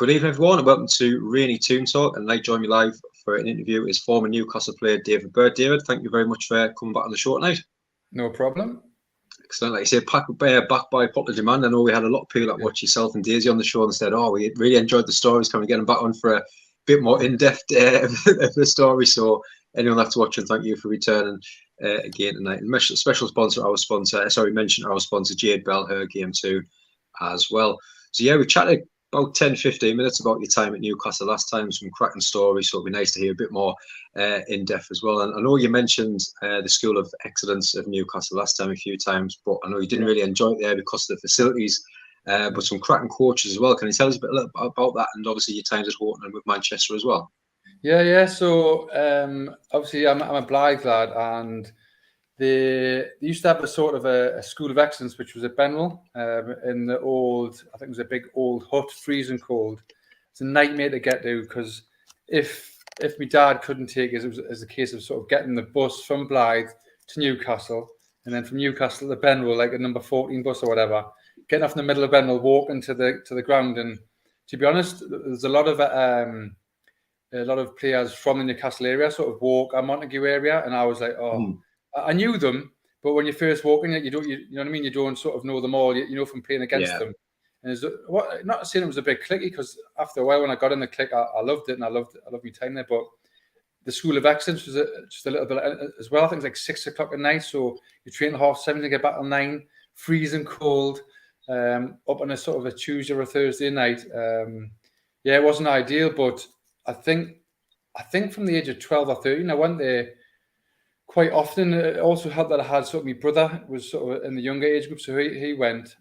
Good evening, everyone, and welcome to Rainey Toon Talk. And tonight, join me live for an interview is former Newcastle player David Burt. David, thank you very much for coming back on the show tonight. No problem. Excellent. Like you said, back by popular demand. I know we had a lot of people that watched yourself and Daisy on the show and said, "Oh, we really enjoyed the stories. Can we get them back on for a bit more in-depth of the story?" So, anyone that's watching, thank you for returning again tonight. And special sponsor, mention our sponsor Jade Bell, her Game 2 as well. So yeah, we chatted about 10-15 minutes about your time at Newcastle last time, some cracking stories, so it'll be nice to hear a bit more in depth as well. And I know you mentioned the School of Excellence of Newcastle last time a few times, but I know you didn't really enjoy it there because of the facilities, but some cracking coaches as well. Can you tell us a bit about that, and obviously your times at Horton and with Manchester as well? Yeah. So obviously I'm a Blythe lad, and they used to have a sort of a School of Excellence, which was at Benwell, in the old, I think it was a big old hut, freezing cold. It's a nightmare to get to, because if my dad couldn't take it, it was a case of sort of getting the bus from Blythe to Newcastle, and then from Newcastle to Benwell, like a number 14 bus or whatever, getting off in the middle of Benwell, walking to the ground. And to be honest, there's a lot of players from the Newcastle area sort of walk a Montague area, and I was like, I knew them, but when you first walk in, you know what I mean? You don't sort of know them all, you know, from playing against them. And not saying it was a big clicky, because after a while, when I got in the click, I loved it, and I loved my time there. But the School of Excellence was just a little bit as well. I think it was like 6 o'clock at night, so you train at 7:30 to get back at 9, freezing cold, up on a sort of a Tuesday or a Thursday night. It wasn't ideal, but I think from the age of 12 or 13, I went there quite often. It also helped that I had sort of my brother was sort of in the younger age group, so he went.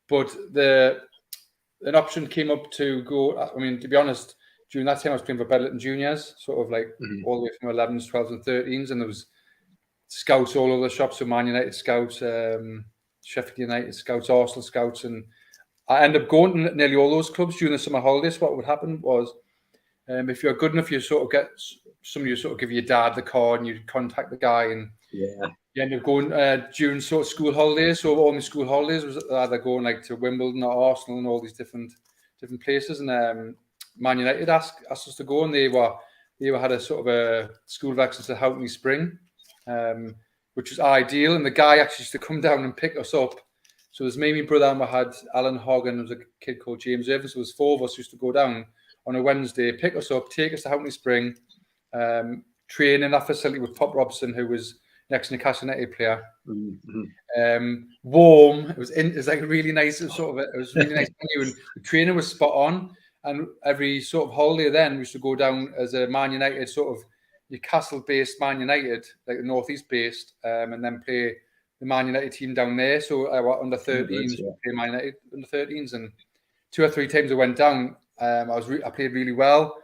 But an option came up to go. I mean, to be honest, during that time I was playing for Bedlington Juniors, sort of like all the way from 11s, 12s, and 13s, and there was scouts all over the shop. So Man United scouts, Sheffield United scouts, Arsenal scouts, and I ended up going to nearly all those clubs during the summer holidays. What would happen was, if you're good enough, you sort of get somebody who sort of give your dad the card, and you contact the guy, and you end up going during sort of school holidays. So all my school holidays was either going like to Wimbledon or Arsenal and all these different places. And Man United asked us to go, and they had a sort of a School of Excellence at Houghton Spring, which was ideal. And the guy actually used to come down and pick us up. So there's me, my brother, and we had Alan Hogg, and there was a kid called James Irvin. So there's 4 of us who used to go down on a Wednesday, pick us up, take us to Houghton Spring, train in that facility with Pop Robson, who was next Newcastle United player. Warm. It was like really nice. It was really nice. And the training was spot on. And every sort of holiday then we used to go down as a Man United, sort of Newcastle-based Man United, like the Northeast based, and then play the Man United team down there. So under 13s, play Man United under 13s, and 2 or 3 times I went down. I played really well.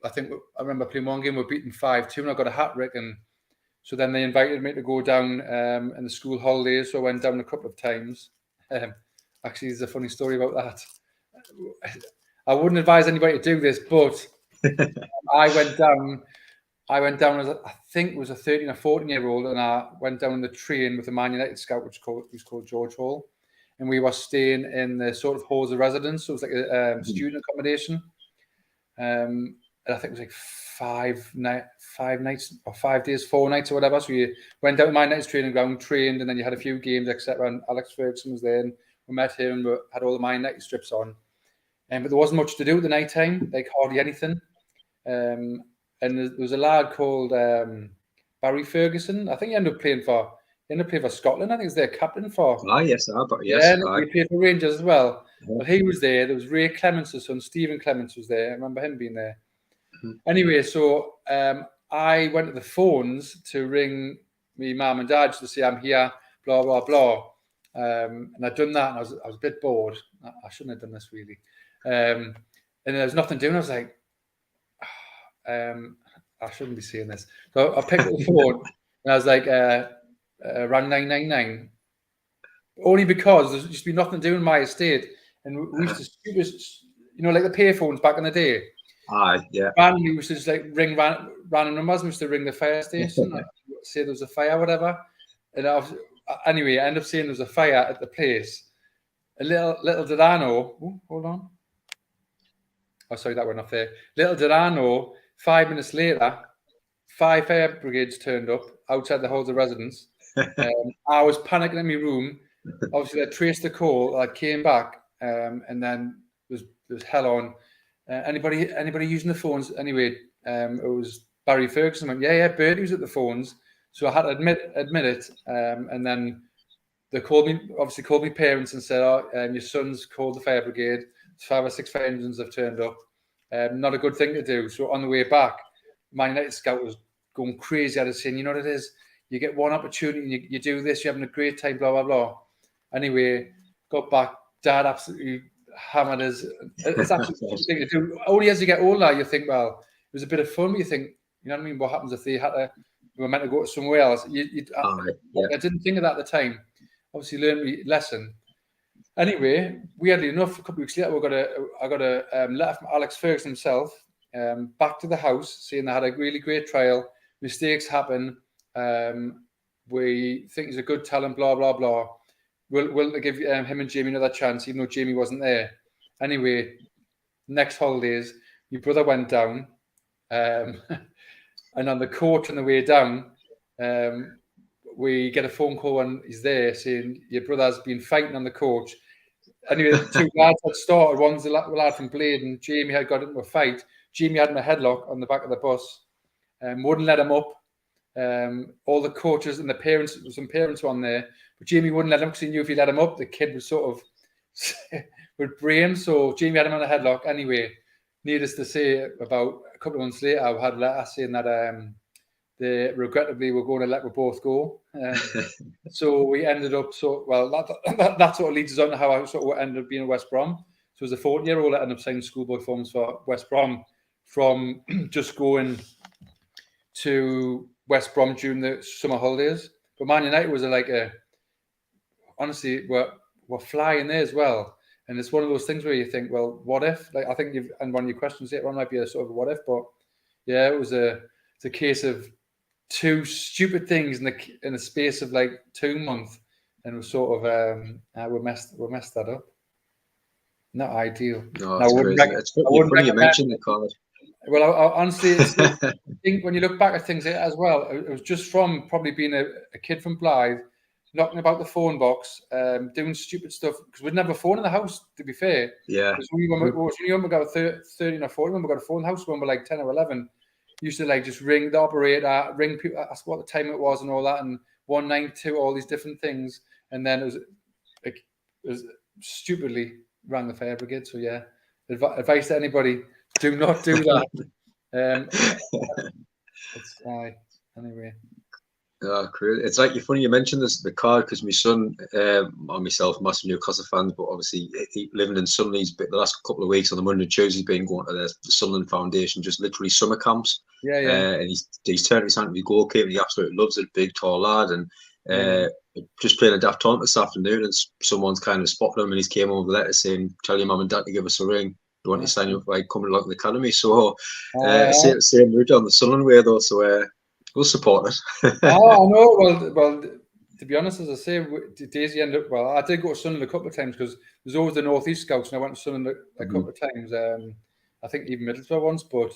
I remember playing one game, we were beaten 5-2, and I got a hat-trick. And so then they invited me to go down in the school holidays. So I went down a couple of times. Actually, there's a funny story about that. I wouldn't advise anybody to do this, but I went down as I think it was a 13 or 14-year-old, and I went down in the train with a Man United scout, which was called George Hall, and we were staying in the sort of halls of residence. So it was like a student accommodation. And I think it was like 5 nights or 5 days, 4 nights or whatever. So you went down to Man United's training ground, trained, and then you had a few games, etc. And Alex Ferguson was there, and we met him, and we had all the Man United strips on. But there wasn't much to do at the night time, like hardly anything. And there was a lad called Barry Ferguson. I think he ended up playing for Scotland. I think he was their captain for. Yes. He played for Rangers as well. But he was there. There was Ray Clements' son, Stephen Clements, was there. I remember him being there. Anyway, so I went to the phones to ring me mum and dad to say I'm here, blah blah blah. And I'd done that, and I was a bit bored. I shouldn't have done this really. And there was nothing doing. I was like, I shouldn't be saying this. So I picked up the phone, and I was like, rang 999. Only because there used to be nothing doing in my estate, and we used to, like the payphones back in the day. Randomly, we used to just like ring random numbers. We used to ring the fire station, say there was a fire, whatever. And anyway, I ended up saying there was a fire at the place. A little did I know. Oh, hold on. Oh, sorry, that went off there. Little did I know, 5 minutes later, 5 fire brigades turned up outside the halls of residence. I was panicking in my room. Obviously, I traced the call. I came back, and then there's hell on. Anybody using the phones? Anyway, it was Barry Ferguson. I went, yeah, Burt was at the phones. So I had to admit it, and then they called me parents and said, "Oh, your son's called the fire brigade. 5 or 6 fire engines have turned up. Not a good thing to do." So on the way back, Man United scout was going crazy at us, saying, "You know what it is? You get one opportunity, and you do this. You're having a great time, blah blah blah." Anyway, got back. Dad absolutely hammered us. It's absolutely a thing to do. Only as you get older, you think, well, it was a bit of fun. But you think, you know what I mean? What happens if they were meant to go to somewhere else? I didn't think of that at the time. Obviously, learned my lesson. Anyway, weirdly enough, a couple of weeks later, I got a letter from Alex Ferguson himself, back to the house, saying they had a really great trial. Mistakes happen. We think he's a good talent. Blah blah blah. We'll give him and Jamie another chance, even though Jamie wasn't there. Anyway, next holidays, my brother went down, and on the coach on the way down, we get a phone call when he's there saying your brother's been fighting on the coach. Anyway, the 2 lads had started. One's the lad from Blade, and Jamie had got into a fight. Jamie had him a headlock on the back of the bus, wouldn't let him up. All the coaches and the parents, some parents were on there, but Jamie wouldn't let him because he knew if he let him up, the kid was sort of with brain. So Jamie had him on a headlock. Anyway, needless to say, about a couple of months later, I had a letter saying that they regrettably were going to let us both go. So we ended up that sort of leads us on to how I sort of ended up being at West Brom. So as a 14-year-old, I ended up signing schoolboy forms for West Brom from just going to West Brom during the summer holidays. But Man United was honestly, we're flying there as well. And it's one of those things where you think, well, what if? Like I think and one of your questions later on might be a sort of a what if, but yeah, it's a case of 2 stupid things in the space of like 2 months, and we sort of we messed that up. Not ideal. No, it's crazy. It's funny you mentioned the card. Well, I honestly, I think when you look back at things as well, it was just from probably being a kid from Blythe, knocking about the phone box, doing stupid stuff, because we'd never phone in the house, to be fair. Yeah. Because when we got 13 or 14, when we got a phone in the house when we were like 10 or 11, used to like just ring the operator, ring people, ask what the time it was and all that, and 192, all these different things. And then it was stupidly rang the fire brigade. So yeah, advice to anybody: do not do that. Anyway. Oh, crazy. It's like funny you mentioned the card, because my son and myself, massive Newcastle fans, but obviously he living in Sunderland. He's been the last couple of weeks on the Monday and Tuesday, he's been going to the Sunderland Foundation, just literally summer camps. Yeah. And he's turned his hand to be goalkeeper. He absolutely loves it. Big, tall lad, and just playing a daft tournament this afternoon, and someone's kind of spotted him, and he's came over the letter saying, "Tell your mum and dad to give us a ring. You want to sign up, like coming along to the academy." So same route on the Sunderland way though. So we'll support it. Oh, no. Well, to be honest, as I say, Daisy ended up. Well, I did go to Sunderland a couple of times because there's always the North East Scouts, and I went to Sunderland a couple of times. I think even Middlesbrough once, but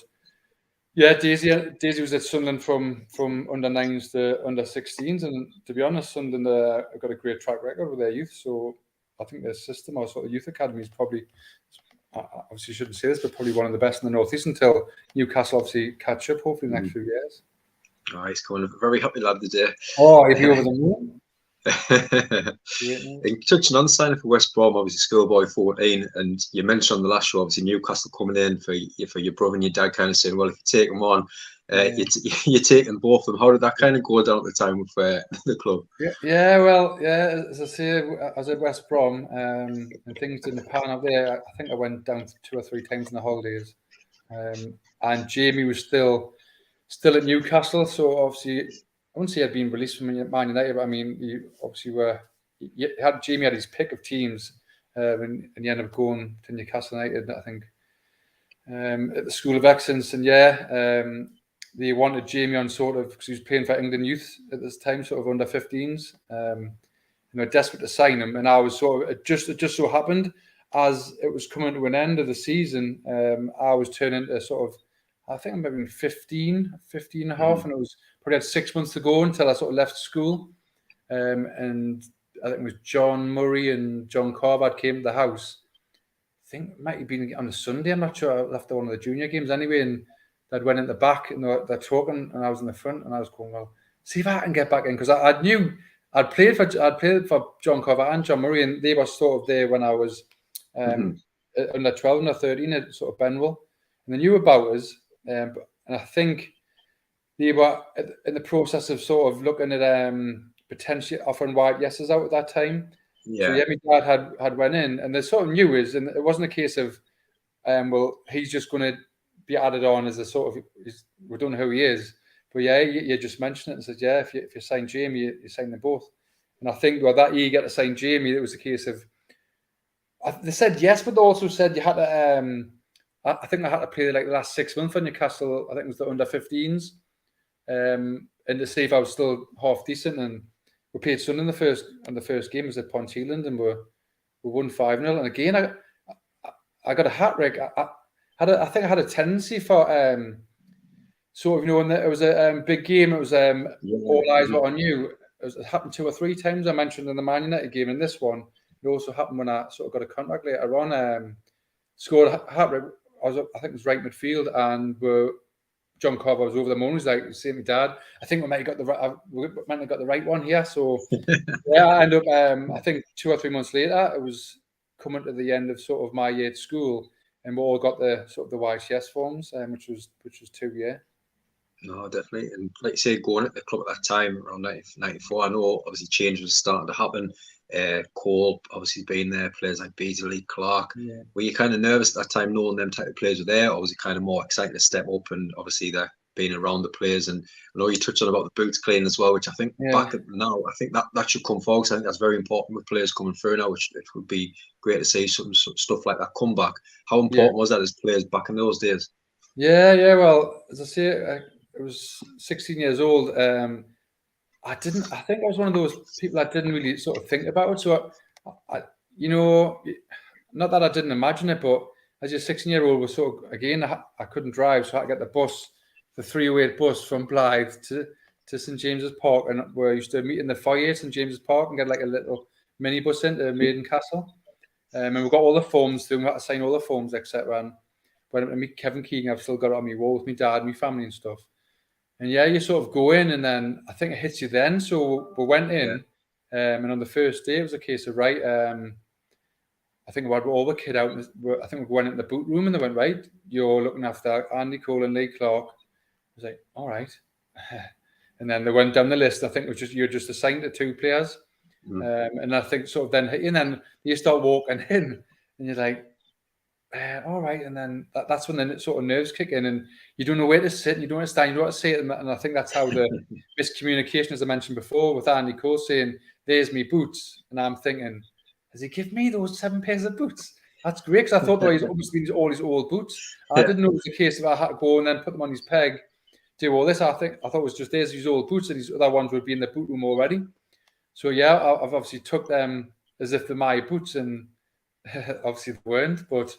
yeah, Daisy was at Sunderland from under 9s to under 16s, and to be honest, Sunderland have got a great track record with their youth. So I think their system or sort of youth academy is probably, obviously shouldn't say this, but probably one of the best in the North East until Newcastle obviously catch up hopefully in the next few years. Oh, he's coming a very happy lad today. Oh, if you over the moon. And touching on signing for West Brom, obviously schoolboy 14, and you mentioned on the last show, obviously Newcastle coming in for your brother and your dad, kind of saying, well, if you take them on, you're taking both of them. How did that kind of go down at the time with the club? As I say, I was at West Brom, and things didn't pan out there. I think I went down 2 or 3 times in the holidays, and Jamie was still at Newcastle, so obviously I wouldn't say I'd been released from Man United, but I mean, Jamie had his pick of teams, and he ended up going to Newcastle United, I think, at the School of Excellence, and they wanted Jamie on sort of, because he was playing for England youth at this time, sort of under 15s, desperate to sign him, and I was sort of, it just so happened, as it was coming to an end of the season, I was turning to sort of, I think I'm maybe 15 and a half, and it was probably had 6 months to go until I sort of left school. And I think it was John Murray and John Carver came to the house. I think it might have been on a Sunday. I'm not sure. After one of the junior games anyway, and they went in the back and they're talking, and I was in the front, and I was going, well, see if I can get back in, because I knew I'd played for John Carver and John Murray, and they were sort of there when I was under 12, under 13 at sort of Benwell, and they knew about us. And I think they were in the process of sort of looking at potentially offering white yeses out at that time. Yeah. So yeah, my dad had went in, and they sort of knew us, and it wasn't a case of, well, he's just going to be added on as a sort of, we don't know who he is. But yeah, you just mentioned it and said, yeah, if you sign Jamie, you sign them both. And I think that year you get to sign Jamie, it was a case of, they said yes, but they also said you had to, I think I had to play like the last 6 months for Newcastle. I think it was the under 15s, and to see if I was still half decent. And we played Sun in the first game, was at Ponteland, and we won 5-0. And again, I got a hat trick. I think I had a tendency for sort of, when it was a big game, it was all eyes were on you. It happened 2 or 3 times. I mentioned in the Man United game, and this one it also happened when I sort of got a contract later on. Scored a hat trick. I think it was right midfield, and John Carver was over the moon. He's like, "See my dad. I think we might have got the right one here." So yeah, I ended up. I think 2 or 3 months later, it was coming to the end of sort of my year at school, and we all got the sort of the YCS forms, which was 2 year. No, definitely. And like you say, going at the club at that time, around 1994, I know obviously change was starting to happen. Cole obviously being there, players like Beasley, Clark. Yeah. Were you kind of nervous at that time knowing them type of players were there, or was it kind of more exciting to step up and obviously they're being around the players? And I know you touched on about the boots cleaning as well, which I think back at now, I think that should come forward. I think that's very important with players coming through now, which it would be great to see some stuff like that come back. How important was that as players back in those days? Yeah. Well, as I say, I was 16 years old. I think I was one of those people that didn't really sort of think about it. So, I not that I didn't imagine it, but as a 16-year-old, was sort of, again, I couldn't drive, so I had to get the bus, the 308 bus from Blythe to St James's Park, and where I used to meet in the foyer at St James's Park and get like a little minibus into Maiden Castle. And we got all the forms through, we had to sign all the forms, etc. And when I meet Kevin Keegan, I've still got it on my wall with my dad, my family and stuff. And yeah, you sort of go in, and then I think it hits you then. So we went in, and on the first day, it was a case of, right, I think we had all the kid out. I think we went into the boot room, and they went, right, you're looking after Andy Cole and Lee Clark. I was like, all right. And then they went down the list. I think it was you're just assigned to 2 players. And I think sort of then, and then you start walking in, and you're like, all right, and then that's when the sort of nerves kick in, and you don't know where to sit, and you don't understand, you don't know what to say, and I think that's how the miscommunication, as I mentioned before, with Andy Cole saying, "There's me boots," and I'm thinking, "Has he given me those 7 pairs of boots?" That's great, because I thought that he's obviously all his old boots. I didn't know it was the case if I had to go and then put them on his peg, do all this. I thought it was just there's his old boots, and his other ones would be in the boot room already. So yeah, I've obviously took them as if they're my boots, and obviously they weren't, but.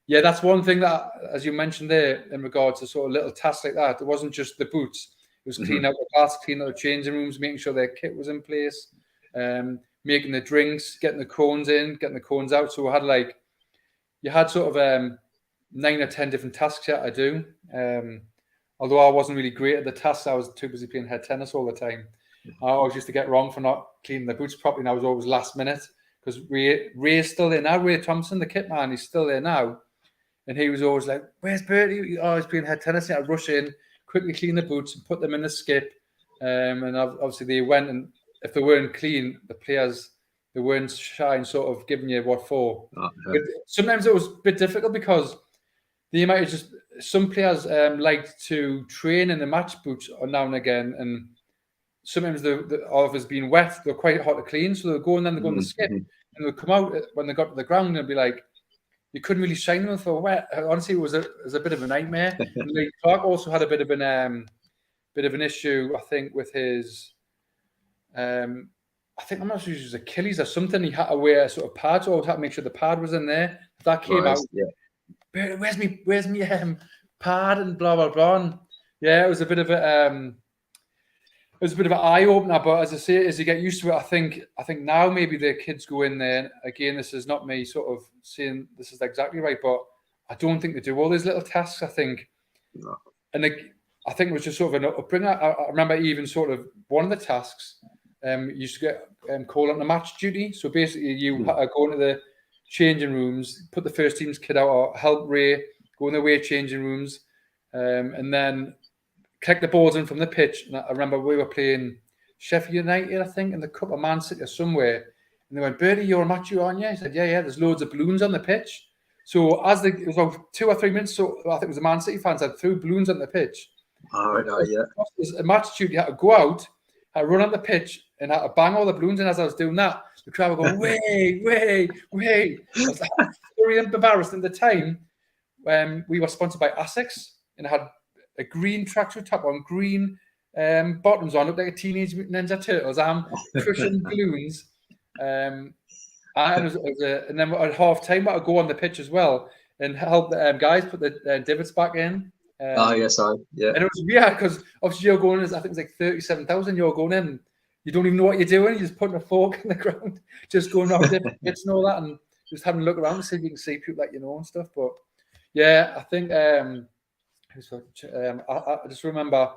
Yeah, that's one thing that, as you mentioned there, in regards to sort of little tasks like that, it wasn't just the boots. It was cleaning out the glass, cleaning out the changing rooms, making sure their kit was in place, making the drinks, getting the cones in, getting the cones out. So you had sort of 9 or 10 different tasks you had to do. Although I wasn't really great at the tasks, I was too busy playing head tennis all the time. I always used to get wrong for not cleaning the boots properly, and I was always last minute. Because Ray's still there now. Ray Thompson, the kit man, he's still there now. And he was always like, "Where's Burt? He's playing head tennis." And I'd rush in, quickly clean the boots and put them in the skip. And obviously they went, and if they weren't clean, the players, they weren't shy and sort of giving you what for. But sometimes it was a bit difficult because they might have just, some players like to train in the match boots now and again. And sometimes the office being wet, they're quite hard to clean, so they'll go and then they'll go on the skip, and they'll come out when they got to the ground and it'll be like you couldn't really shine them for wet. Honestly, it was a bit of a nightmare. And Lee Clark also had a bit of an issue, I think, with his I think I'm not sure it was Achilles or something. He had to wear a sort of pad, so I always had to make sure the pad was in there. If that came out, where's me pad and blah blah blah. And yeah, it was a bit of an eye opener. But as I say, as you get used to it, I think now maybe the kids go in there. And again, this is not me sort of saying this is exactly right, but I don't think they do all these little tasks. I think, and I think it was just sort of an upbringer. I remember even sort of one of the tasks. You used to get called on the match duty. So basically, you had to go into the changing rooms, put the first team's kid out, or help Ray go in the away changing rooms, and then collect the balls in from the pitch. And I remember we were playing Sheffield United, I think, in the Cup of Man City or somewhere. And they went, "Bertie, you're a match, you aren't you?" I said, yeah, there's loads of balloons on the pitch. So it was about 2 or 3 minutes, so I think it was the Man City fans that threw balloons on the pitch. A match duty had to go out, had to run on the pitch, and had to bang all the balloons. And as I was doing that, the crowd were going, wait. I was like, very embarrassed at the time. We were sponsored by Asics, and had a green tracksuit top on, green bottoms on, looked like a Teenage Mutant Ninja Turtles. I'm crushing balloons. And then at half time, I would go on the pitch as well and help the guys put the divots back in. And it was weird because obviously you're going, I think it's like 37,000. You're going in, you don't even know what you're doing. You're just putting a fork in the ground, just going around different bits and all that, and just having a look around to see if you can see people that you know and stuff. But yeah, I think I just remember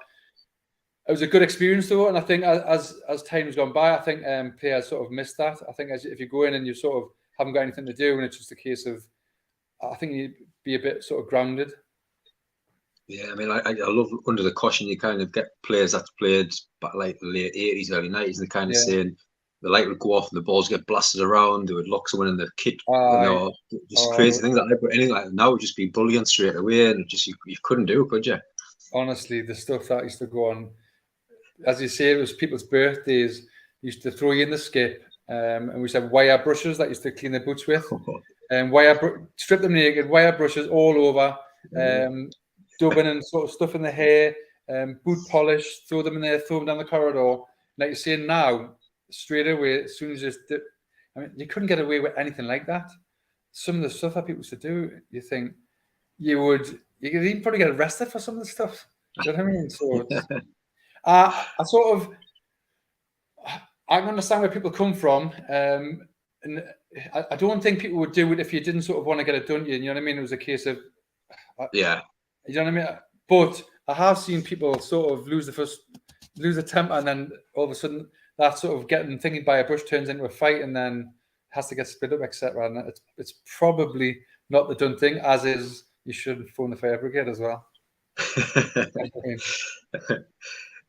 it was a good experience though, and I think as time has gone by, I think players sort of missed that. I think if you go in and you sort of haven't got anything to do, and it's just a case of, I think you'd be a bit sort of grounded. Yeah, I mean, I love under the cushion you kind of get players that's played back like the late 80s, early 90s, and they're kind of saying the light would go off and the balls get blasted around. They would lock someone in the kit, just crazy things like that. But anything like that now would just be bullying straight away, and just you couldn't do it, could you? Honestly, the stuff that used to go on, as you say, it was people's birthdays. Used to throw you in the skip, and we used to have wire brushes that used to clean the boots with, and strip them naked, wire brushes all over. Dubbing and sort of stuff in the hair, boot polish, throw them in there, throw them down the corridor. Like you're saying now, straight away, as soon as you couldn't get away with anything like that. Some of the stuff that people used to do, you think you could even probably get arrested for some of the stuff. Do you know what I mean? So I can understand where people come from, and I don't think people would do it if you didn't sort of want to get it done. You know what I mean? It was a case of you know what I mean? But I have seen people sort of lose the temper, and then all of a sudden that sort of getting thinking by a brush turns into a fight, and then has to get split up, etc. And it's probably not the done thing. As is, you should phone the fire brigade as well.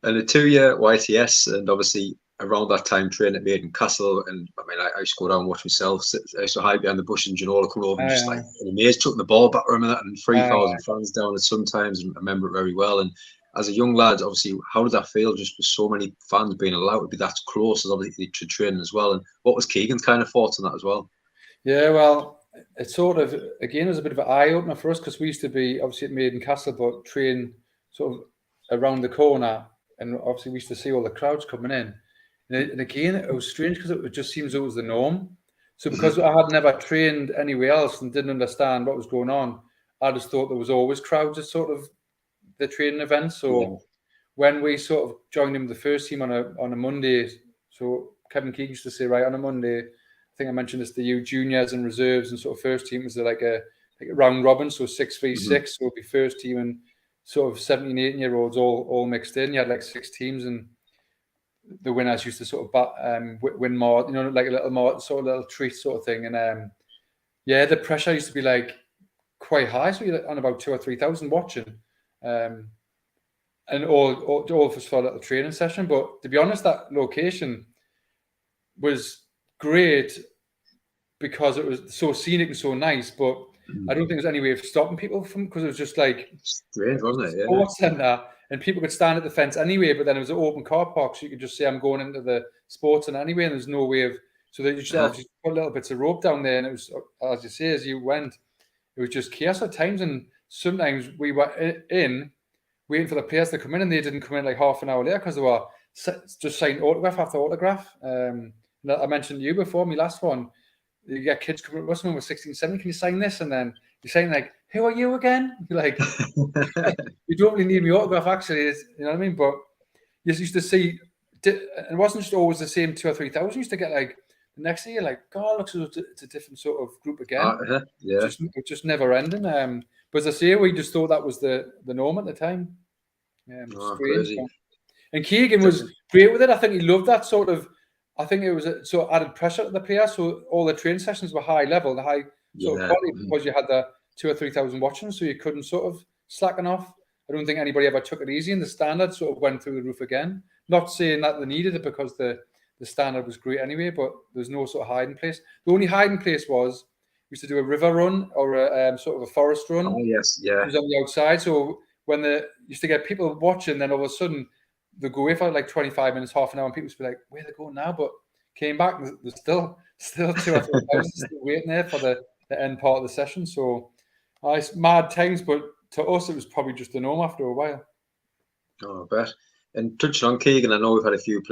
And a 2-year YTS, and obviously around that time training at Newcastle, and I mean I used to go down and watch myself. I used to hide behind the bush and Ginola come over and just like amazed, took the ball back from that, and 3,000 fans down at sometimes, and I remember it very well. And as a young lad, obviously, how did that feel? Just with so many fans being allowed to be that close, as obviously to training as well. And what was Keegan's kind of thoughts on that as well? Yeah, well, it sort of again was a bit of an eye opener for us because we used to be obviously at Newcastle, but train sort of around the corner, and obviously we used to see all the crowds coming in. And again, it was strange because it just seems it was the norm. So because I had never trained anywhere else and didn't understand what was going on, I just thought there was always crowds at sort of the training events. So when we sort of joined him the first team on a Monday, so Kevin Keegan used to say, right, on a Monday, I think I mentioned this to you, juniors and reserves and sort of first team was like a round robin, so 6v6, so it would be first team and sort of 17, 18-year-olds all mixed in. You had like 6 teams, and the winners used to sort of win more, you know, like a little more sort of little treat sort of thing. And the pressure used to be like quite high. So you're on about 2,000 or 3,000 watching, and all of us for a little training session. But to be honest, that location was great because it was so scenic and so nice. But I don't think there's any way of stopping people from, because it was just like strange, wasn't it? Sports centre. And people could stand at the fence anyway, but then it was an open car park, so you could just say, I'm going into the sports centre anyway, and there's no way of... So they just obviously put little bits of rope down there, and it was, as you say, as you went, it was just chaos at times, and sometimes we were in, waiting for the players to come in, and they didn't come in like half an hour later because they were just signing autograph after autograph. I mentioned to you before, my last one. You get kids coming up with someone with 16, 17, can you sign this? And then you're saying like, who are you again? You're like, you don't really need my autograph, actually. You know what I mean? But you used to see, it wasn't just always the same 2,000 or 3,000. You used to get like, the next year, like, God, looks like it's a different sort of group again. Yeah. Just never ending. But as I say, we just thought that was the norm at the time. Crazy. And Keegan was great with it. I think he loved that sort of. I think it was a sort of added pressure to the players. So all the training sessions were high level, the high sort of quality, because you had the 2,000 or 3,000 watching, so you couldn't sort of slacken off. I don't think anybody ever took it easy, and the standard sort of went through the roof again. Not saying that they needed it, because the standard was great anyway, but there's no sort of hiding place. The only hiding place was we used to do a river run or a sort of a forest run. Oh yes, yeah. It was on the outside, so when used to get people watching, then all of a sudden they go away for like 25 minutes, half an hour, and people used to be like, where are they going now? But came back, and there's still 2 or 3 hours still waiting there for the end part of the session. So it's mad times, but to us it was probably just the norm after a while. Oh, I bet. And touching on Keegan, I know we've had a few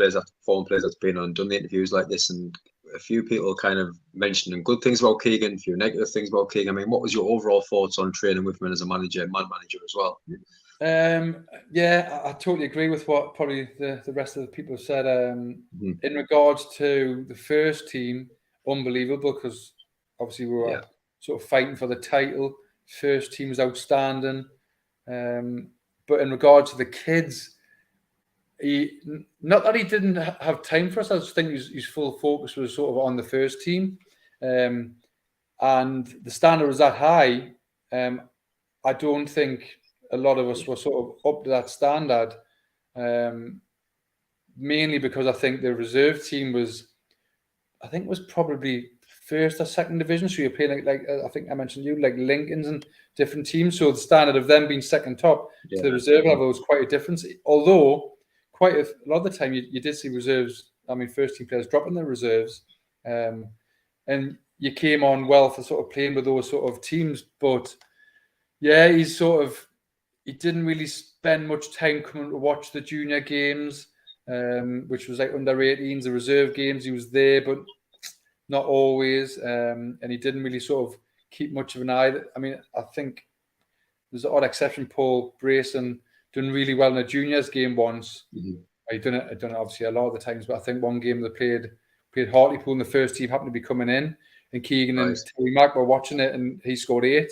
former players that's been on, done the interviews like this, and a few people kind of mentioning good things about Keegan, a few negative things about Keegan. I mean, what was your overall thoughts on training with him as a man manager as well? Yeah, I totally agree with what probably the rest of the people have said. In regards to the first team, unbelievable, because obviously we were sort of fighting for the title. First team was outstanding. But in regards to the kids, not that he didn't have time for us. I just think his full focus was sort of on the first team, and the standard was that high. I don't think a lot of us were sort of up to that standard, mainly because I think the reserve team was probably first or second division. So you're playing like I think I mentioned like Lincoln's and different teams. So the standard of them being second top to the reserve level was quite a difference. Although quite a lot of the time you did see reserves. I mean, first team players dropping their reserves, and you came on well for sort of playing with those sort of teams. But yeah, he didn't really spend much time coming to watch the junior games, which was like under 18s, the reserve games. He was there, but not always. And he didn't really sort of keep much of an eye. I mean, I think there's an odd exception. Paul Brayson done really well in a juniors game once. I've done it obviously a lot of the times, but I think one game they played Hartlepool, and the first team happened to be coming in, and Keegan and Terry Mack were watching it, and he scored 8.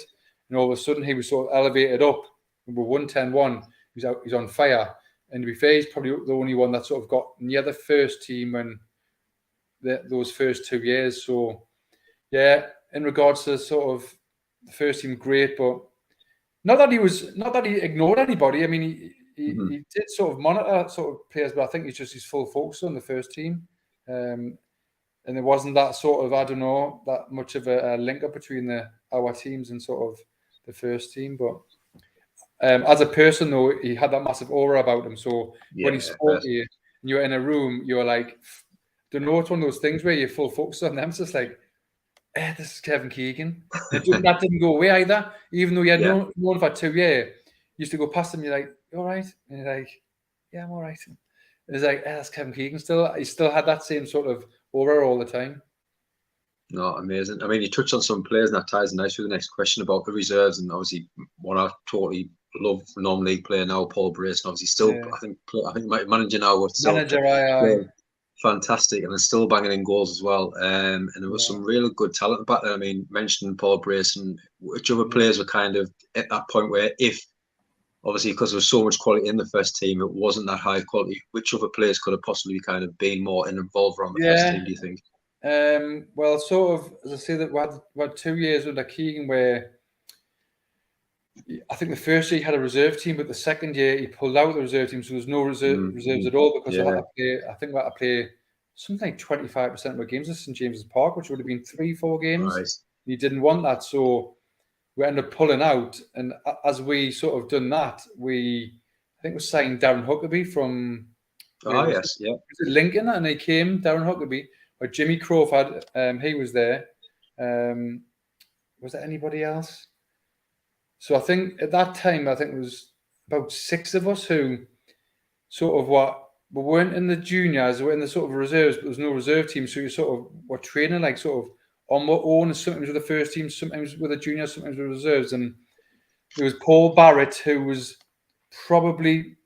And all of a sudden he was sort of elevated up. We were 1-10-1. He's on fire. And to be fair, he's probably the only one that sort of got near the first team when those first 2 years. So yeah, in regards to sort of the first team, great, but not that he ignored anybody. I mean, he did sort of monitor sort of players, but I think it's just his full focus on the first team. And there wasn't that sort of, I don't know, that much of a link up between our teams and sort of the first team. But as a person, though, he had that massive aura about him. So when he spoke to you and you were in a room, you were like, don't know, it's one of those things where you're full focus on them. It's just like, this is Kevin Keegan. That didn't go away either. Even though you had known him for 2 years, you used to go past him, you're like, you all right? And you're like, yeah, I'm all right. And it's like, that's Kevin Keegan still. He still had that same sort of aura all the time. No, amazing. I mean, you touched on some players, and that ties nicely with the next question about the reserves. And obviously, one I totally love, non-league player now, Paul Brayson. Obviously, still, I think manager now with fantastic, and is still banging in goals as well. And there was some really good talent back there. I mean, mentioning Paul Brayson, which other players were kind of at that point where, if obviously because there was so much quality in the first team, it wasn't that high quality. Which other players could have possibly kind of been more involved around the first team, do you think? Well, sort of, as I say, that we had 2 years under Keegan where I think the first year he had a reserve team, but the second year he pulled out the reserve team, so there was no reserves at all, because we had to play, I think we had to play something like 25% of our games at St James's Park, which would have been 3-4 games. Right. He didn't want that, so we ended up pulling out. And as we sort of done that, I think we signed Darren Huckabee from Was it Lincoln, and he came, Darren Huckabee, or Jimmy Crawford, he was there. Was there anybody else? So I think at that time, it was about 6 of us who sort of we weren't in the juniors, we were in the sort of reserves, but there was no reserve team. So you sort of were training like sort of on my own, sometimes with the first team, sometimes with the juniors, sometimes with reserves. And there was Paul Barrett, who was probably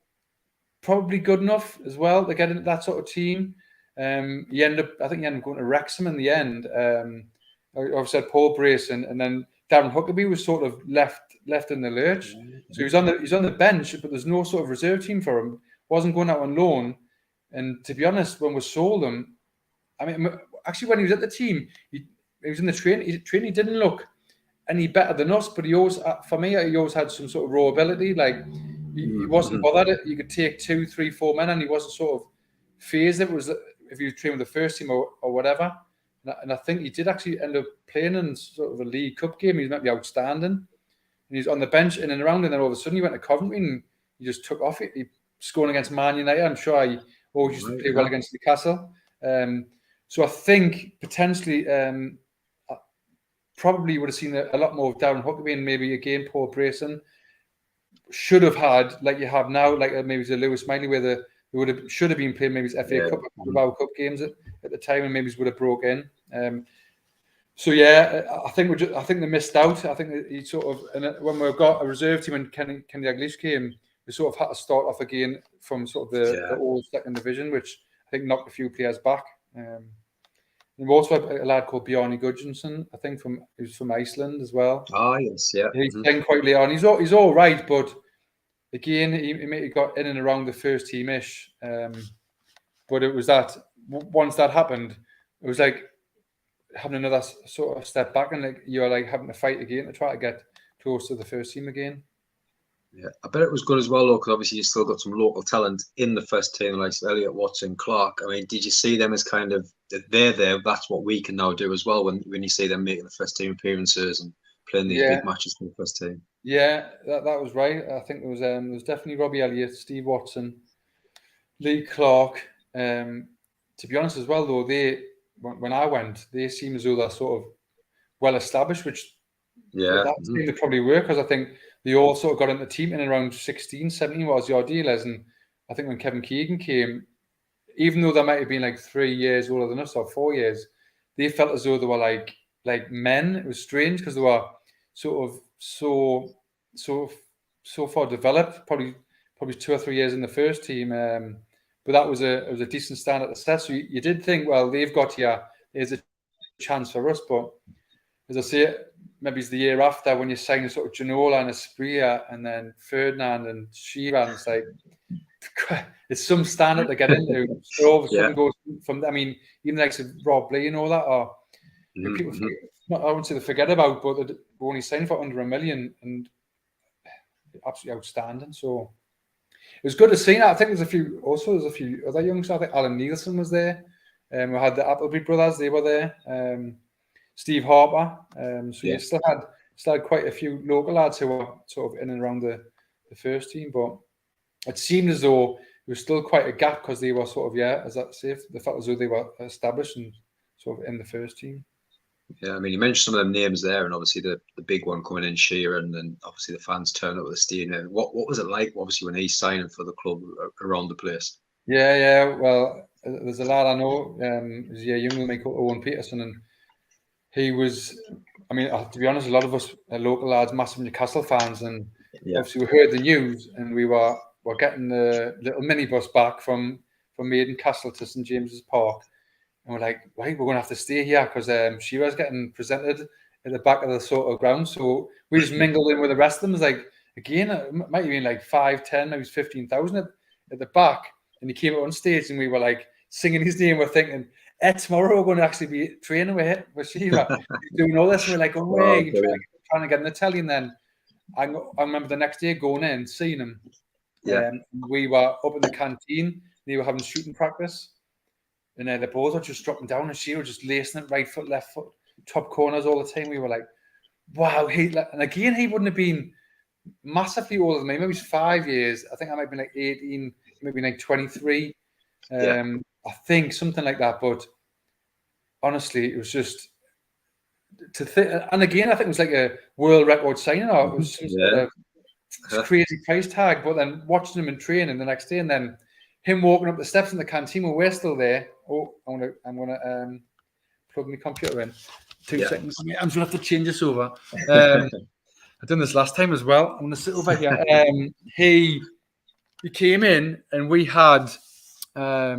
good enough as well to get into that sort of team. He ended up, I think he ended up going to Wrexham in the end. I've said Paul Brayson, and then Darren Huckabee was sort of left in the lurch. So he's on the bench, but there's no sort of reserve team for him. Wasn't going out on loan. And to be honest, when we sold him, I mean, actually when he was at the team, he was in the training. He didn't look any better than us, but he always, for me, he always had some sort of raw ability. Like he wasn't bothered. You could take 2, 3, 4 men, and he wasn't sort of phased. It was if he was training with the first team or whatever. And I think he did actually end up playing in sort of a League Cup game. He was maybe outstanding. And he's on the bench in and around, and then all of a sudden he went to Coventry and he just took off it. He scoring against Man United. I'm sure he always used to play well against Newcastle. So I think potentially probably would have seen a lot more of Darren Huckabee and maybe again Paul Brayson. Should have had, like you have now, like maybe it's a Lewis Miley, where they should have been playing maybe his FA Cup, Carabao Cup games at the time, and maybe would have broke in. So yeah, I think they missed out. I think he sort of, and when we got a reserve team and Kenny Dalglish came, we sort of had to start off again from sort of the old second division, which I think knocked a few players back. And we also had a lad called Bjarni Gudjonsson, I think who's from Iceland as well. Oh yes, yeah. He's playing quite late on. He's all right, but again, he maybe got in and around the first team-ish. But it was that once that happened, it was like having another sort of step back, and like you're like having to fight again to try to get close to the first team again. Yeah, I bet it was good as well, though, because obviously you still got some local talent in the first team, like Elliot Watson, Clark. I mean, did you see them as kind of they're there? That's what we can now do as well. When you see them making the first team appearances and playing these big matches for the first team. Yeah, that was right. I think there was definitely Robbie Elliott, Steve Watson, Lee Clark. To be honest, as well though, when I went, they seemed as though they're sort of well established, which that seemed to probably work, because I think they all sort of got into the team in around 16, 17 was your dealers. And I think when Kevin Keegan came, even though they might have been like 3 years older than us or 4 years, they felt as though they were like men. It was strange because they were sort of so far developed, probably 2 or 3 years in the first team. But that was a decent stand at the set. So you did think, well, they've got here, there's a chance for us. But as I say, maybe it's the year after when you sign a sort of Ginola and Espria and then Ferdinand and Shiva, and it's like it's some standard to get into. So all of a sudden goes from, I mean, even like Rob Lee and all that, or people, I wouldn't say they forget about, but they only signed for under $1 million, and absolutely outstanding. So it was good to see that. I think there's a few other youngsters. I think Alan Nielsen was there. We had the Appleby brothers; they were there. Steve Harper. So you still had quite a few local lads who were sort of in and around the first team, but it seemed as though there was still quite a gap because they were sort of as that safe. They felt as though they were established and sort of in the first team. Yeah, I mean, you mentioned some of them names there, and obviously the big one coming in, Sheeran, and obviously the fans turned up with the stadium. What was it like, obviously, when he's signing for the club around the place? Yeah. Well, there's a lad I know, he's a young man called Owen Peterson, and he was, I mean, to be honest, a lot of us local lads, massive Newcastle fans, and obviously we heard the news, and we're getting the little minibus back from Maiden Castle to St James's Park. And we're like, right, we're going to have to stay here because she was getting presented at the back of the sort of ground. So we just mingled in with the rest of them. It was like, again, it might have been like 5, 10, maybe 15,000 at the back. And he came out on stage and we were like singing his name. We're thinking, tomorrow we're going to actually be training with Shiva, doing all this. And we're like, trying to get an Italian. Then I remember the next day going in, seeing him. We were up in the canteen. They were having shooting practice. And the balls were just dropping down, and she was just lacing it right foot, left foot, top corners all the time. We were like, wow. And again, he wouldn't have been massively older than me. Maybe he's 5 years. I think I might have been like 18, maybe like 23. I think something like that. But honestly, it was just to think. And again, I think it was like a world record signing, or it was some sort of crazy price tag. But then watching him in training the next day, and then him walking up the steps in the canteen when we're still there. Oh, I'm gonna plug my computer in. 2 seconds. I'm just gonna have to change this over. I've done this last time as well. I'm gonna sit over here. He came in and we had a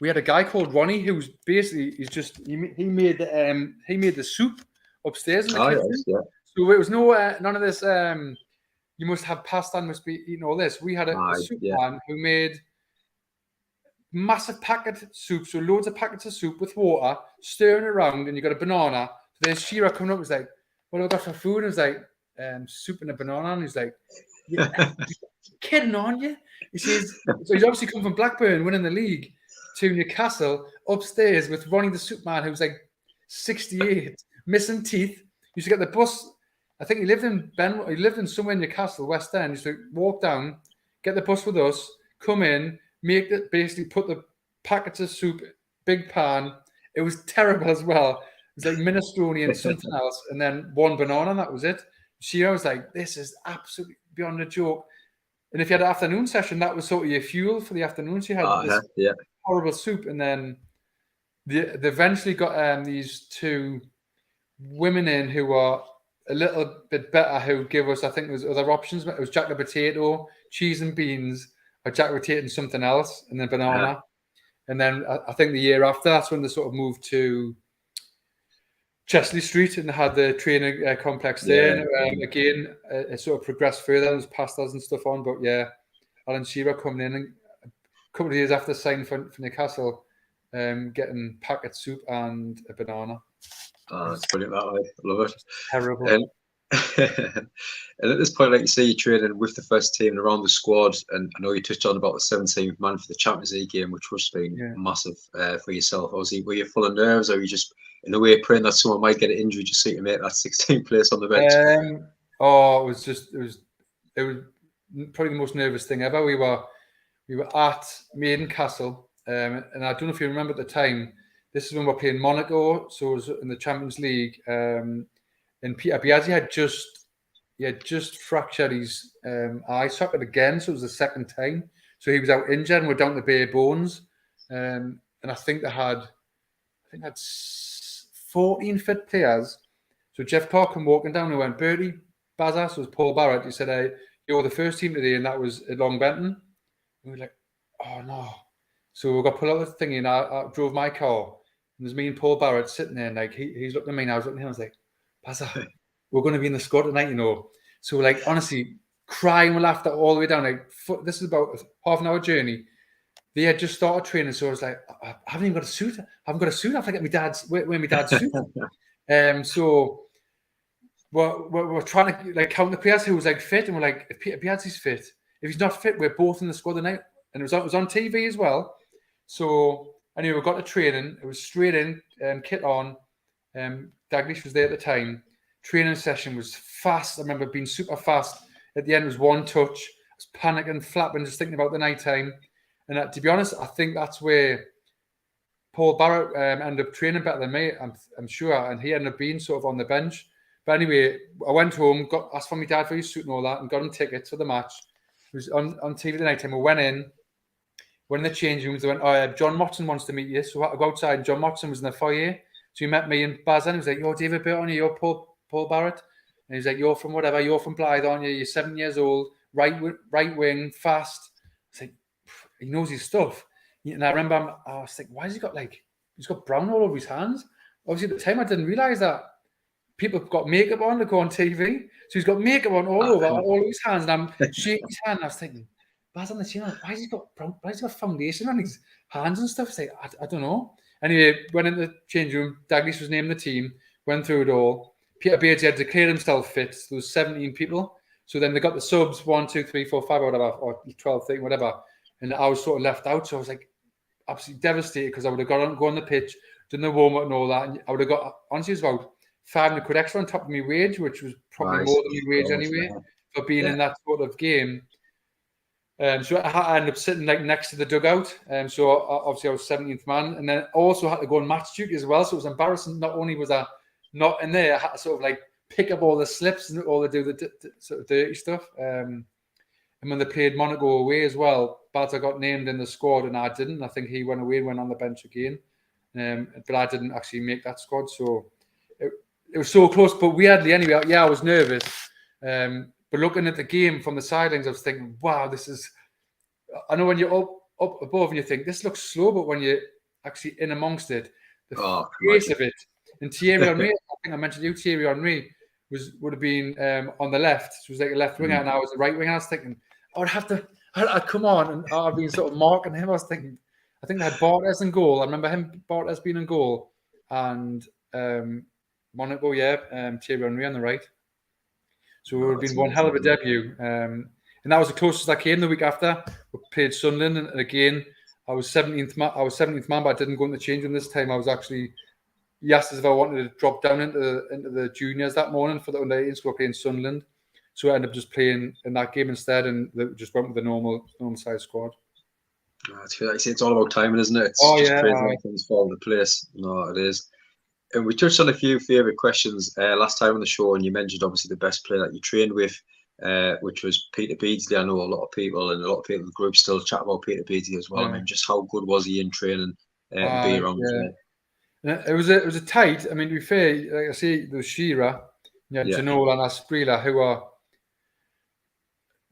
guy called Ronnie who was basically he made the soup upstairs in the kitchen. Yes, yeah. So it was none of this. You must have pasta and must be eating all this. We had a soup man who made massive packet soup, so loads of packets of soup with water, stirring around, and you got a banana. So there's Shira coming up, was like, "What do I got for food?" And I was like, "Soup and a banana." And he's like, "Yeah, kidding, aren't you?" He says, so he's obviously come from Blackburn, winning the league, to Newcastle, upstairs with Ronnie the soup man, who was like 68, missing teeth. Used to get the bus. I think he lived in somewhere in Newcastle, West End. He used to walk down, get the bus with us, come in, basically put the packets of soup, big pan. It was terrible as well. It was like minestrone and something else, and then one banana, and that was it. Shira was like, "This is absolutely beyond a joke." And if you had an afternoon session, that was sort of your fuel for the afternoon. So you had this horrible soup, and then they eventually got these 2 women in who are a little bit better, who give us, I think there's other options. It was jack of potato, cheese and beans, or jack of potato and something else, and then banana. And then I think the year after, that's when they sort of moved to Chesley Street and they had the training complex there. And again, it sort of progressed further. There was pastas and stuff on, but yeah, Alan Shearer coming in and a couple of years after signing for Newcastle, getting packet soup and a banana. Oh, that's brilliant that way. I love it. Terrible. And at this point, like you say, you're training with the first team and around the squad. And I know you touched on about the 17th man for the Champions League game, which must have been massive for yourself. Obviously, were you full of nerves, or were you just in a way praying that someone might get an injury just so you can make that 16th place on the bench? It was probably the most nervous thing ever. We were at Maiden Castle, and I don't know if you remember at the time. This is when we were playing Monaco, so it was in the Champions League. And Peter Biazzi had just fractured his eye socket again, so it was the second time. So he was out injured, and we're down to bare bones. And I think they had 14 fit players. So Jeff Parkin walking down and went, "Bertie, Bazas," was Paul Barrett. He said, "You're the first team today," and that was at Long Benton. And we were like, "Oh no!" So we got put out the thingy, and I drove my car. And there's me and Paul Barrett sitting there, and like he's looking at me, and I was looking at him. I was like, "Bazza, we're going to be in the squad tonight, you know." So like honestly, crying with laughter all the way down. Like this is about a half-an-hour journey. They had just started training, so I was like, "I haven't even got a suit. I haven't got a suit. I have to get my dad's wearing my dad's suit." So we're trying to like count the players who was like fit, and we're like, if Peter Biazzi's fit, if he's not fit, we're both in the squad tonight. And it was on TV as well. So anyway, we got to training. It was straight in, kit on. Daglish was there at the time. Training session was fast. I remember being super fast. At the end, it was one touch. I was panicking, flapping, just thinking about the night time. And to be honest, I think that's where Paul Barrett ended up training better than me, I'm sure. And he ended up being sort of on the bench. But anyway, I went home, asked for my dad for his suit and all that, and got him tickets for the match. It was on TV the night time. We went in the change rooms. They went, John Motson wants to meet you. So I go outside, and John Motson was in the foyer. So he met me and Baz, and he was like, "You're David Burt, aren't you? You're Paul Barrett." And he's like, "You're from whatever. You're from Blythe, aren't you? You're 7 years old, right wing, fast." It's like, he knows his stuff. And I remember I was like, why has he got he's got brown all over his hands? Obviously, at the time, I didn't realise that people have got makeup on to go on TV. So he's got makeup on all over his hands. And I'm shaking his hand. And I was thinking, Baz on the chin, why has he got foundation on his hands and stuff? It's like, I don't know. Anyway, went in the change room. Daglish was named the team. Went through it all. Peter Beardsy had declared himself fit. So there was 17 people. So then they got the subs 1, 2, 3, 4, 5 or whatever, or 12, 13, whatever. And I was sort of left out. So I was like absolutely devastated because I would have gone on the pitch, done the warm-up and all that. And I would have got, honestly, it was about 500 quid extra on top of my wage, which was probably more than my wage anyway, for being in that sort of game. So I ended up sitting next to the dugout. So obviously I was 17th man, and then I also had to go on match duty as well. So it was embarrassing. Not only was I not in there, I had to sort of pick up all the slips and all the sort of dirty stuff. And when they played Monaco away as well, Badger got named in the squad and I didn't. I think he went away and went on the bench again. But I didn't actually make that squad. So it was so close. But weirdly, anyway, yeah, I was nervous. But looking at the game from the sidelines, I was thinking, wow, this is... I know when you're up above and you think, this looks slow, but when you're actually in amongst it, the pace of it. And Thierry Henry, I think I mentioned you, Thierry Henry would have been on the left. She was like a left winger, and I was a right winger. I was thinking, I would have to... I'd come on, and I'd been sort of marking him. I was thinking, I think they had Bartes in goal. I remember Bartes being in goal, and Monaco, Thierry Henry on the right. So it would have been one hell of a debut. And that was the closest I came the week after. We played Sunderland, and again, I was 17th man. But I didn't go in the change room this time. I was actually... He asked us if I wanted to drop down into the juniors that morning for the under-18s. So we're playing Sunderland. So I ended up just playing in that game instead, and just went with the normal size squad. It's all about timing, isn't it? It's just crazy how things fall into place. No, it is. And we touched on a few favourite questions last time on the show, and you mentioned obviously the best player that you trained with, which was Peter Beardsley. I know a lot of people in the group still chat about Peter Beardsley as well. I mean, just how good was he in training and being around as well? It was a tight. I mean, to be fair, like I say, there was Shearer, Janola and Asprilla, who are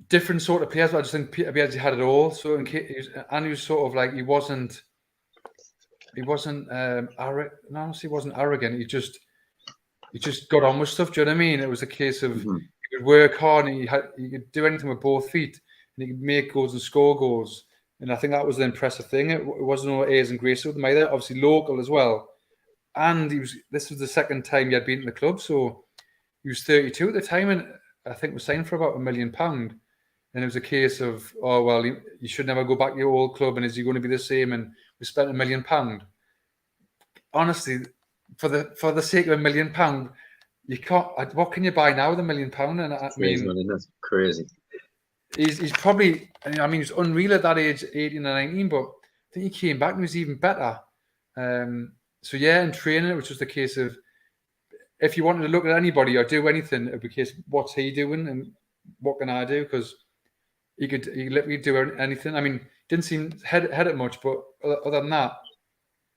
different sort of players, but I just think Peter Beardsley had it all. So he was sort of like he wasn't arrogant. No, honestly, he wasn't arrogant. He just got on with stuff. Do you know what I mean? It was a case of he could work hard and he could do anything with both feet, and he could make goals and score goals. And I think that was the impressive thing. It wasn't all airs and graces with him either. Obviously local as well. And this was the second time he had been in the club, so he was 32 at the time, and I think was signed for about £1 million. And it was a case of, oh well, you should never go back to your old club, and is he going to be the same? And we spent £1 million. Honestly, for the sake of £1 million, you can't. What can you buy now with £1 million? And I mean, that's crazy. He's probably. I mean, he's unreal at that age, 18 or 19. But I think he came back and he was even better. So yeah, in training, it was just a case of if you wanted to look at anybody or do anything, it would be a case, what's he doing and what can I do? Because he let me do anything. I mean, didn't seem head it much, but other than that,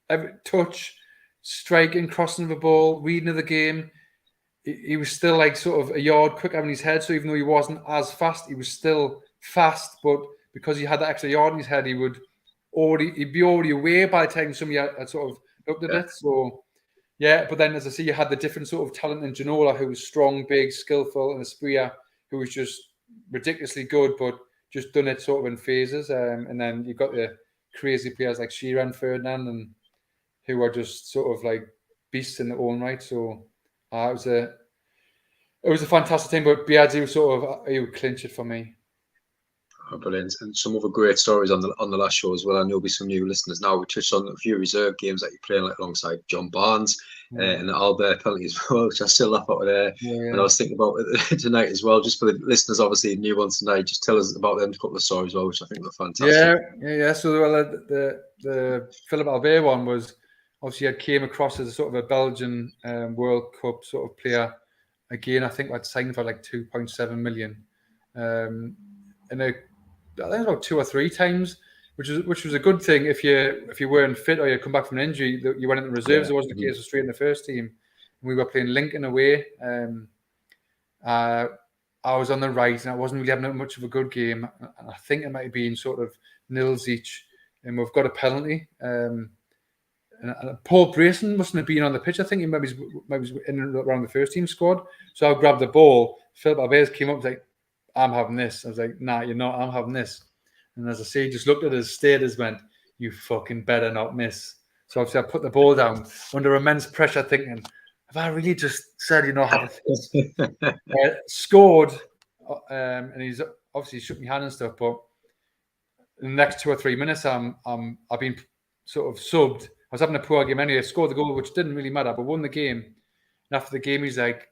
every touch, striking, crossing the ball, reading of the game, he was still like sort of a yard quick having his head. So even though he wasn't as fast, he was still fast. But because he had that extra yard in his head, he'd be already away by the time somebody had sort of looked at it. So yeah, but then as I say, you had the different sort of talent in Janola, who was strong, big, skillful, and Asprilla, who was just ridiculously good, but just done it sort of in phases. And then you've got the crazy players like Shearer and Ferdinand, and who are just sort of like beasts in their own right. So it was a fantastic team, but Beardsley was sort of he would clinch it for me. Oh, brilliant. And some other great stories on the last show as well. I know there'll be some new listeners now. We touched on a few reserve games that you're playing alongside John Barnes and the Albert penalty as well, which I still laugh at when I was thinking about it tonight as well. Just for the listeners, obviously, new ones tonight, just tell us about them, a couple of stories as well, which I think were fantastic. Yeah. So the Philip Albert one was obviously I came across as a sort of a Belgian World Cup sort of player. Again, I think I'd signed for like 2.7 million. I think about 2 or 3 times, which was a good thing if you weren't fit or you come back from an injury, that you went in the reserves. It wasn't the case of straight in the first team. And we were playing Lincoln away. I was on the right and I wasn't really having much of a good game. And I think it might have been sort of nils each. And we've got a penalty. And Paul Brayson mustn't have been on the pitch. I think he maybe was in and around the first team squad. So I grabbed the ball. Philip Albers came up and was like, I'm having this. I was like, nah, you're not. I'm having this. And as I say, just looked at his status, went, you fucking better not miss. So obviously I put the ball down under immense pressure thinking, have I really just said you're not having this? Scored. And he's obviously shook my hand and stuff. But in the next 2 or 3 minutes, I've been sort of subbed. I was having a poor game anyway. I scored the goal, which didn't really matter, but won the game. And after the game, he's like,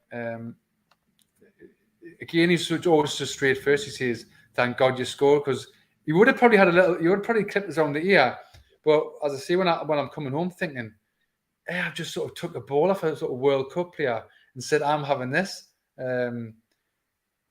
again, he's always just straight first. He says, thank God you scored, because you would have probably clipped us around the ear. But as I say, when I'm coming home thinking, hey, I've just sort of took the ball off a sort of World Cup player and said, I'm having this.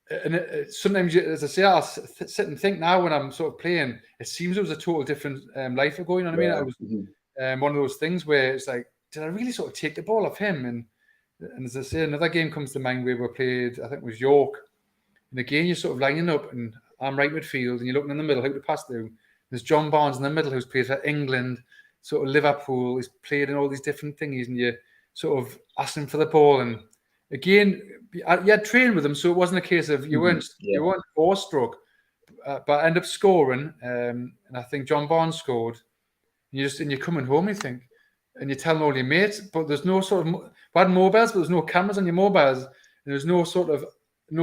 and sometimes, as I say, I sit and think now when I'm sort of playing, it seems it was a total different life ago. You know what I mean? It was one of those things where it's like, did I really sort of take the ball off him? And as I say, another game comes to mind where we played, I think it was York. And again, you're sort of lining up, and I'm right midfield, and you're looking in the middle, who to pass through. There's John Barnes in the middle, who's played for England, sort of Liverpool, he's played in all these different thingies, and you're sort of asking for the ball. And again, you had trained with him, so it wasn't a case of you weren't awestruck, but I ended up scoring, and I think John Barnes scored. And you're coming home, you think, and you're telling all your mates, but there's no sort of, we had mobiles, but there's no cameras on your mobiles, and there's no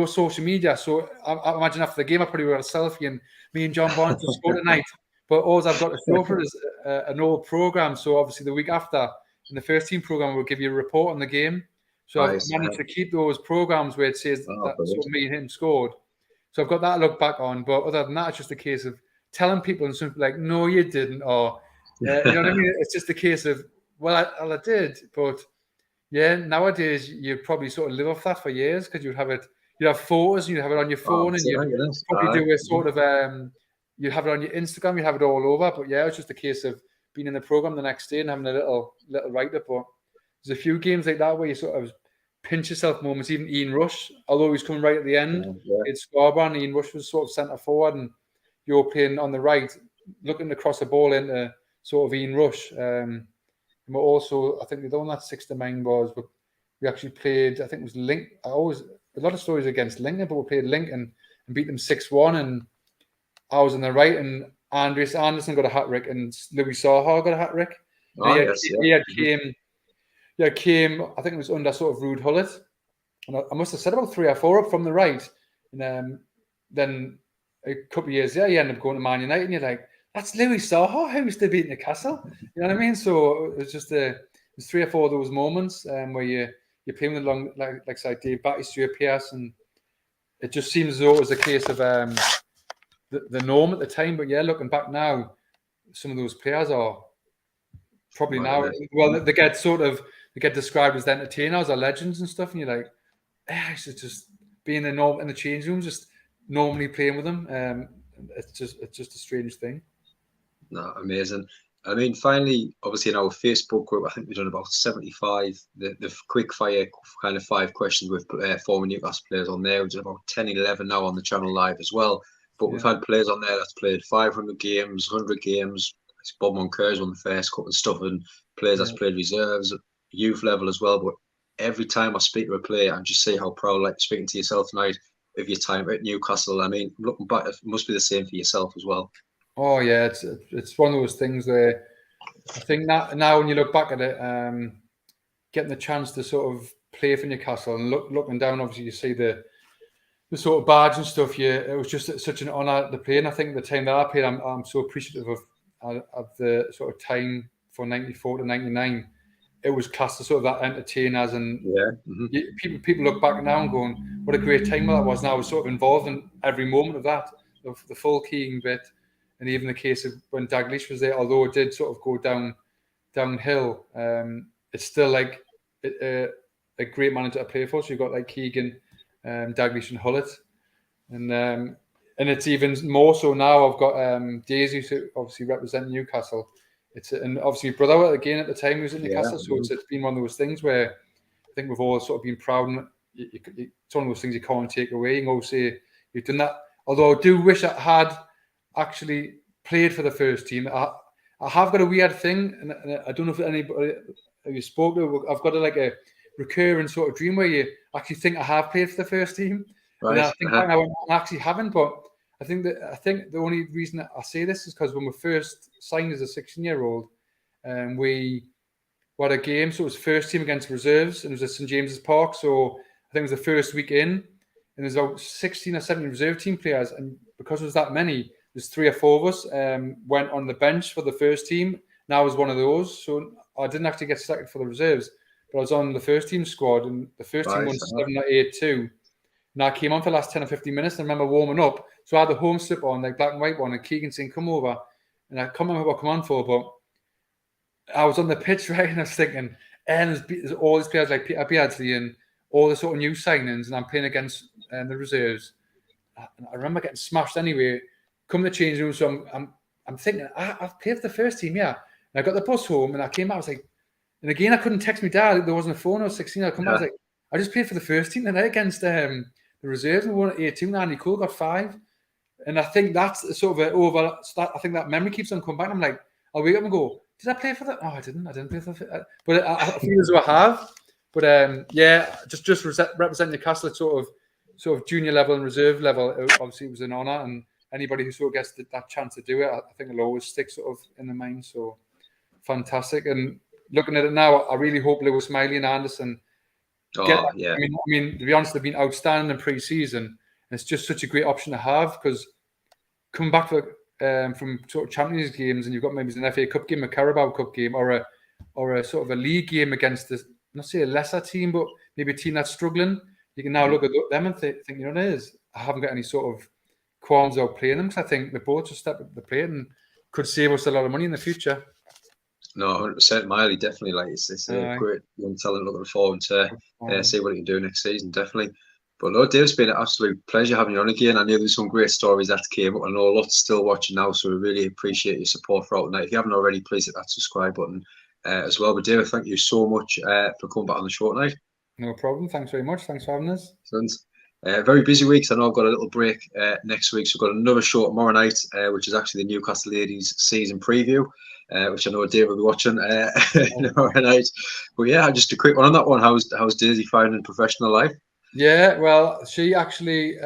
social media. So I imagine after the game, I probably would have a selfie, and me and John Barnes will score tonight. But all I've got to show for is an old program. So obviously the week after, in the first team program, we'll give you a report on the game. So I've managed to keep those programs where it says that so me and him scored. So I've got that to look back on. But other than that, it's just a case of telling people and something like, no, you didn't, or you know what I mean? It's just a case of, well, I did, but yeah, nowadays you'd probably sort of live off that for years because you'd have photos and you'd have it on your phone, and you'd probably do a sort of you'd have it on your Instagram, you'd have it all over. But yeah, it's just a case of being in the program the next day and having a little write up. But there's a few games like that where you sort of pinch yourself moments. Even Ian Rush, although he's coming right at the end, it's Scarborough, and Ian Rush was sort of centre forward, and you're playing on the right, looking to cross the ball into sort of Ian Rush. And we're also, I think the other one that sticks to mind was we actually played, I think it was Lincoln. A lot of stories against Lincoln, but we played Lincoln and beat them 6-1, and I was on the right, and Andreas Anderson got a hat-trick, and Louis Saha got a hat-trick. He came, I think it was under sort of Ruud Gullit, and I must have said about 3 or 4 up from the right, and then a couple of years later, you end up going to Man United, and you're like, that's Louis Saha who used to beat Newcastle. You know what I mean? So it's just there's 3 or 4 of those moments where you're playing with along like say Dave Batty, Stuart Pearce, and it just seems as though it was a case of the norm at the time. But yeah, looking back now, some of those players are probably they get described as entertainers or legends and stuff, and you're like, I should just be in the change room, just normally playing with them. It's just a strange thing. No, amazing. I mean, finally, obviously in our Facebook group, I think we've done about 75, the quick fire kind of 5 questions with former Newcastle players on there. We've done about 10, 11 now on the channel live as well. But we've had players on there that's played 500 games, 100 games. Bob Moncur's won the first cup and stuff, and players that's played reserves, youth level as well. But every time I speak to a player, I just say how proud, like speaking to yourself tonight, of your time at Newcastle. I mean, looking back, it must be the same for yourself as well. Oh yeah, it's one of those things where I think that now when you look back at it, getting the chance to sort of play for Newcastle and looking down, obviously you see the sort of badge and stuff. Yeah, it was just such an honour to play, and I think the time that I played, I'm so appreciative of the sort of time for 94 to 99. It was classed as sort of that entertainers, and people look back now and going, what a great time that was. And I was sort of involved in every moment of that, of the full keying bit. And even the case of when Dalglish was there, although it did sort of go downhill, it's still like a great manager to play for. So you've got like Keegan, Dalglish and Gullit. And it's even more so now. I've got Daisy, who obviously represent Newcastle. And obviously brother again at the time who was in Newcastle. So it's been one of those things where I think we've all sort of been proud. And it's one of those things you can't take away. You can always say you've done that. Although I do wish I had actually played for the first team. I have got a weird thing, and I don't know if anybody you spoke to. I've got a recurring sort of dream where you actually think I have played for the first team, and I think I actually haven't. But I think the only reason I say this is because when we first signed as a 16-year-old, we had a game, so it was first team against reserves, and it was at St James's Park. So I think it was the first week in, and there's about 16 or 17 reserve team players, and because there was that many, there's 3 or 4 of us went on the bench for the first team. And I was one of those, so I didn't actually get selected for the reserves, but I was on the first team squad, and the first team won 7-8-2. And I came on for the last 10 or 15 minutes, and I remember warming up. So I had the home slip on, like black and white one, and Keegan saying, come over. And I can't remember what I come on for, but I was on the pitch, right, and I was thinking, and there's all these players like Peter Beardsley and all the sort of new signings, and I'm playing against the reserves. I remember getting smashed anyway. Come to the change room, so I'm thinking I've played for the first team, yeah. And I got the bus home, and I came back. I was like, and again I couldn't text my dad. There wasn't a phone. I was 16. I come back. I was like, I just played for the first team tonight against the reserves, and we won at 8-2. Andy Cole got 5, and I think that's sort of over. I think that memory keeps on coming back. I'm like, I'll wake up and go, did I play for that? Oh, I didn't play for that. But I feel as though I have. But yeah, just representing Newcastle at sort of junior level and reserve level. Obviously, it was an honour, and anybody who sort of gets that chance to do it, I think it'll always stick sort of in the mind. So fantastic. And looking at it now, I really hope Lewis, Miley, and Anderson get that. Yeah. I mean, to be honest, they've been outstanding in pre-season, and it's just such a great option to have, because coming back from sort of Champions League games, and you've got maybe an FA Cup game, a Carabao Cup game, or a sort of a league game against this, not say a lesser team, but maybe a team that's struggling. You can now look at them and think, you know, it is. I haven't got any sort of qualms about playing them, because I think the both just step up the plate and could save us a lot of money in the future. No, 100%. Miley, definitely. Like it's a great young talent. Looking forward to see what he can do next season. Definitely. But no, Dave, it's been an absolute pleasure having you on again. I knew there was some great stories that came up. I know a lot's still watching now, so we really appreciate your support throughout the night. If you haven't already, please hit that subscribe button as well. But David, thank you so much for coming back on the show tonight. No problem. Thanks very much. Thanks for having us. Very busy weeks. I know I've got a little break next week, so we've got another show tomorrow night, which is actually the Newcastle Ladies season preview, which I know Dave will be watching tomorrow night. But yeah, just a quick one on that one. How's Daisy finding professional life? Yeah, well, she actually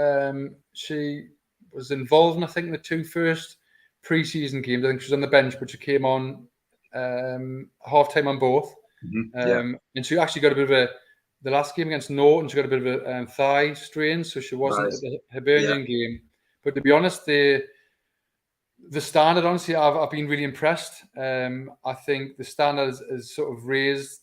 she was involved in, I think, the 2 first pre-season games. I think she was on the bench, but she came on half-time on both. And she actually got a bit of the last game against Norton, she got a bit of a thigh strain, so she wasn't at the Hibernian game. But to be honest, the standard, honestly, I've been really impressed. I think the standard is sort of raised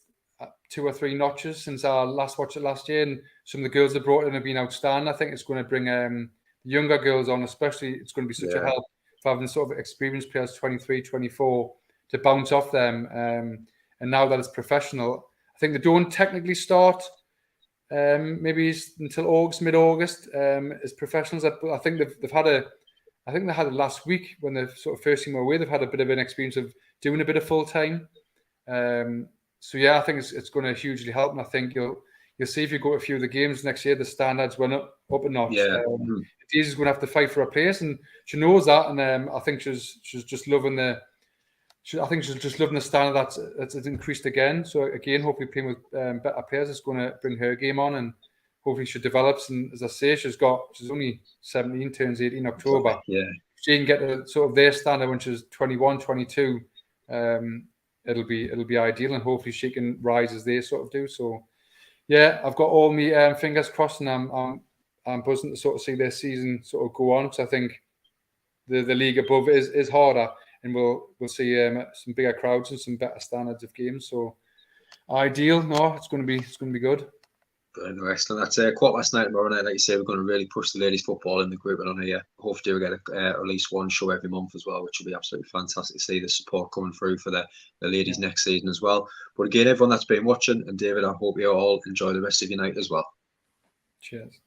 2 or 3 notches since our last watch it last year, and some of the girls they brought in have been outstanding. I think it's going to bring younger girls on, especially. It's going to be such a help for having sort of experienced players, 23, 24, to bounce off them. And now that it's professional, I think they don't technically start maybe until August, mid-August, as professionals. I think they've had I think they had it last week when the sort of first team were away. They've had a bit of an experience of doing a bit of full time. So yeah, I think it's going to hugely help, and I think you'll see if you go to a few of the games next year, the standards went up a notch. Daisy's going to have to fight for a place, and she knows that. And I think she's just loving she's just loving the standard that's increased again. So again, hopefully playing with better players is going to bring her game on, and hopefully she develops. And as I say, she's only 17, turns 18 in October. Yeah, she can get to sort of their standard when she's 21, 22. It'll be ideal, and hopefully she can rise as they sort of do. So yeah, I've got all my fingers crossed, and I'm buzzing to sort of see their season sort of go on. So I think the league above is harder, and we'll see some bigger crowds and some better standards of games. So ideal. No, it's going to be good. Excellent. That's 9:15 tomorrow night. Like you say, we're going to really push the ladies football in the group, and on here, hopefully we'll get at least one show every month as well, which will be absolutely fantastic to see the support coming through for the ladies next season as well. But again, everyone that's been watching, and David, I hope you all enjoy the rest of your night as well. Cheers.